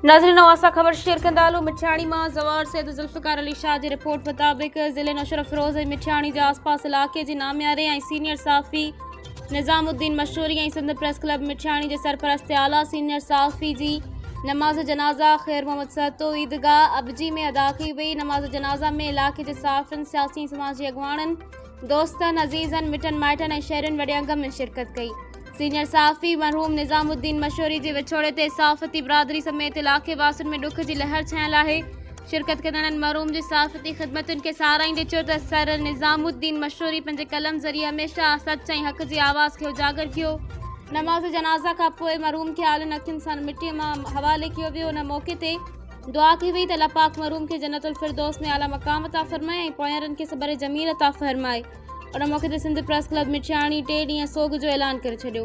नाज़रीन असां ख़बर शेयर कंदा हलूं। मिठियाणी मां ज़वार सैयद ज़ुल्फ़िकार अली शाह जी रिपोर्ट मुताबिक़ ज़िले नौशर फ़िरोज़ ऐं मिठियाणी जे आसपास इलाक़े जे नामियारे ऐं सीनियर साफ़ी निज़ामुद्दीन मशहूरी ऐं सिंध प्रेस क्लब मिठियाणी जे सरपरस्त आला सीनियर साफ़ी जी नमाज़ जनाज़ा ख़ैर मोहम्मद सतो ईदगाह अबजी में अदा की वई। नमाज़ जनाज़ा में इलाक़े जे साफ़िन, सियासी समाजी अॻवाननि, दोस्तनि, अज़ीज़नि, मिटनि माइटनि ऐं शहरियुनि वॾे अंग में शिरकत कई। सीनियर साफ़ी मरहूम निज़ामुद्दीन मशहूरी जे विछोड़े ते साफ़ती बिरादरी समेत इलाक़े वासियुनि में ॾुख जी लहर छायल आहे। शिरकत कंदड़नि मरहूम जी साफ़ती ख़िदमतुनि खे साराईंदे चयो त सर निज़ामुद्दीन मशहूरी पंहिंजे कलम ज़रिए हमेशह सच ऐं हक़ जे आवाज़ खे उजागर कियो। नमाज़ जनाज़ा खां पोइ मरहूम खे आलनि अखियुनि सां मिटीअ मां हवाले कयो वियो। उन मौक़े ते दुआ कई वई त अल्लाह पाक मरहूम खे जन्नतुल फिरदौस में आला मक़ाम अता फ़रमाए ऐं पोयरनि खे सबर जमील अता फ़रमाए। उन मौक़े ते सिंध प्रेस क्लब मिठियाणी 3 ॾींहं सोग जो ऐलान करे छॾियो।